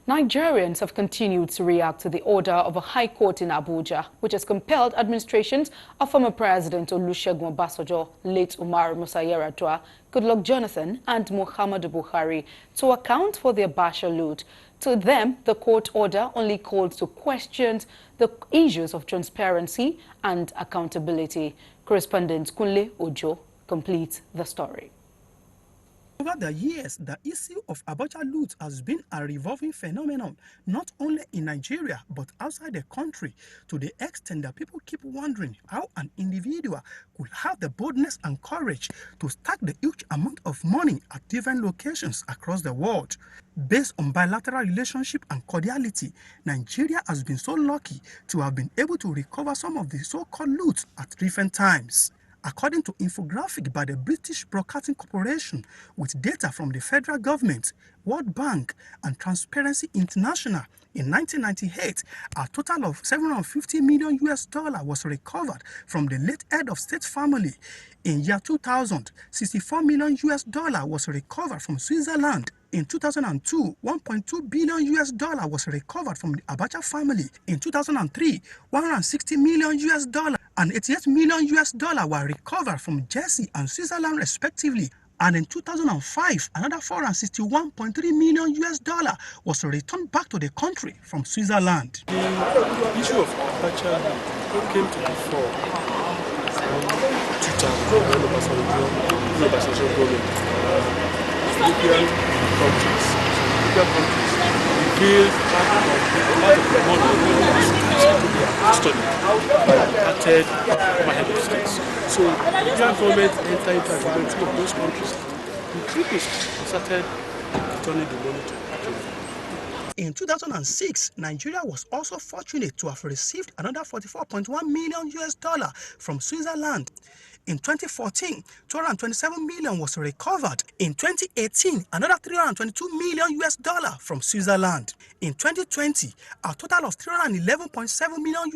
Nigerians have continued to react to the order of a high court in Abuja, which has compelled administrations of former President Olusegun Obasanjo, late Umaru Musa Yar'Adua, Goodluck Jonathan and Muhammadu Buhari to account for the Abacha loot. To them, the court order only called to question the issues of transparency and accountability. Correspondent Kunle Ojo completes the story. Over the years, the issue of Abacha loot has been a revolving phenomenon, not only in Nigeria, but outside the country, to the extent that people keep wondering how an individual could have the boldness and courage to stack the huge amount of money at different locations across the world. Based on bilateral relationship and cordiality, Nigeria has been so lucky to have been able to recover some of the so-called loot at different times. According to infographic by the British Broadcasting Corporation, with data from the federal government, World Bank, and Transparency International, in 1998, a total of $750 million was recovered from the late head of state family. In year 2000, $64 million was recovered from Switzerland. In 2002, $1.2 billion was recovered from the Abacha family. In 2003, $160 million and $88 million were recovered from Jersey and Switzerland respectively. And in 2005, another $461.3 million was returned back to the country from Switzerland. The issue of Abacha came to the fore in 2000 when Obasanjo government, European countries revealed part of the money studied by the former head of states. So the European government entered into agreement with those countries. The truth is, they started returning the money to Nigeria. In 2006, Nigeria was also fortunate to have received another $44.1 million from Switzerland. In 2014, $227 million was recovered. In 2018, another $322 million from Switzerland. In 2020, a total of $311.7 million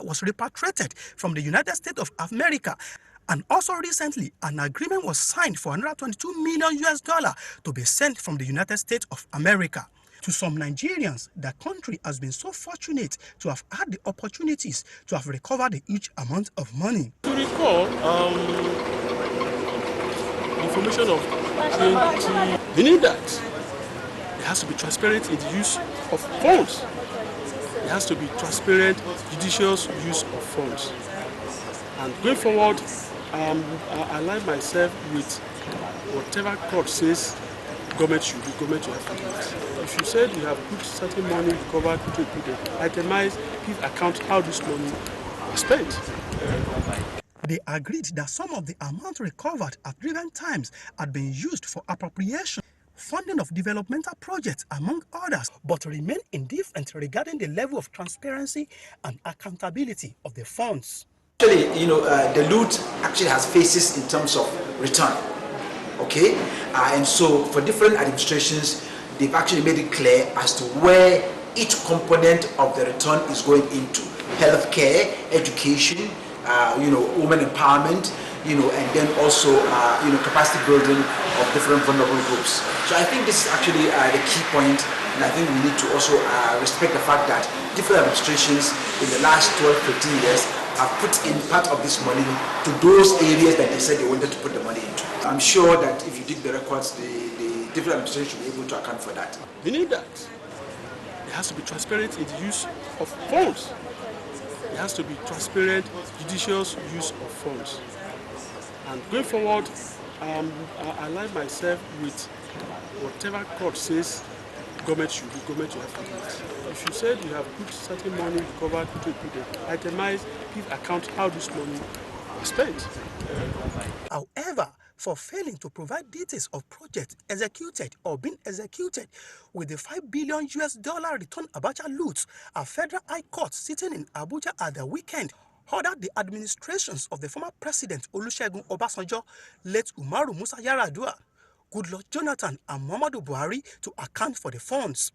was repatriated from the United States of America. And also recently, an agreement was signed for another $22 million to be sent from the United States of America. To some Nigerians, the country has been so fortunate to have had the opportunities to have recovered a huge amount of money. To recall, information of 20, meaning that there has to be transparent in the use of funds. There has to be transparent, judicious use of funds. And going forward, I align myself with whatever court says government should do, government will have to do it. If you said you have put certain money recovered to itemize, give account how this money was spent. They agreed that some of the amount recovered at different times had been used for appropriation, funding of developmental projects, among others, but remain indifferent regarding the level of transparency and accountability of the funds. Actually, the loot actually has phases in terms of return. Okay, and so for different administrations, they've actually made it clear as to where each component of the return is going into: healthcare, education, women empowerment, and then also capacity building of different vulnerable groups. So I think this is actually the key point, and I think we need to also respect the fact that different administrations in the last 12-15 years have put in part of this money to those areas that they said they wanted to put the money into. I'm sure that if you dig the records, the different administrations will be able to account for that. Meaning that there has to be transparent in the use of funds. There has to be transparent, judicious use of funds. And going forward, I align myself with whatever court says government should do, government will have to do it. If you said you have put certain money recovered to itemize, give account how this money was spent. However, for failing to provide details of projects executed or being executed with the $5 billion return Abacha loot, a federal high court sitting in Abuja at the weekend ordered the administrations of the former president Olusegun Obasanjo, late Umaru Musa Yar'Adua, Goodluck Jonathan and Muhammadu Buhari to account for the funds.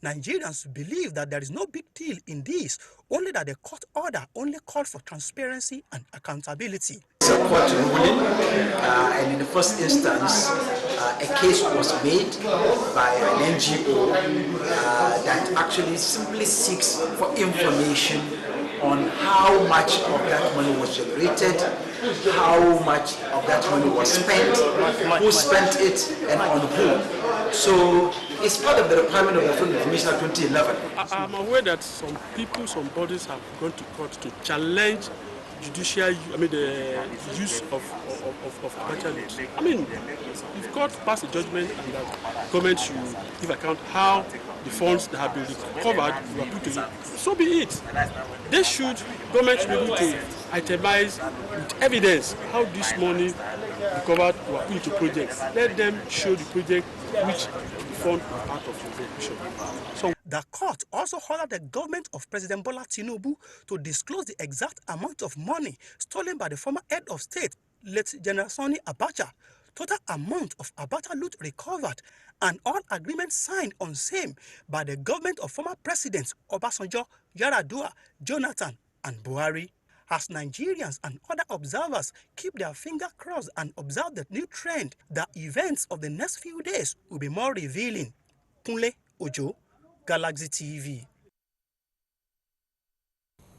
Nigerians believe that there is no big deal in this, only that the court order only called for transparency and accountability. It's a court ruling, and in the first instance, a case was made by an NGO actually simply seeks for information on how much of that money was generated, how much of that money was spent, who spent it, and on whom. So it's part of the requirement of the Freedom of Information Act 2011. I'm aware that some people, some bodies have gone to court to challenge the use of Abacha loans. I mean, if court passed a judgment and that government should give account how the funds that have been recovered were put to use, so be it. Government should be able to itemize with evidence how this money recovered were put into projects. Let them show the project which the fund was part of the execution. So the court also ordered the government of President Bola Tinubu to disclose the exact amount of money stolen by the former head of state, late General Sani Abacha, total amount of Abacha loot recovered, and all agreements signed on same by the government of former presidents Obasanjo, Yaradua, Jonathan, and Buhari. As Nigerians and other observers keep their finger crossed and observe the new trend, the events of the next few days will be more revealing. Kunle Ojo, Galaxy TV.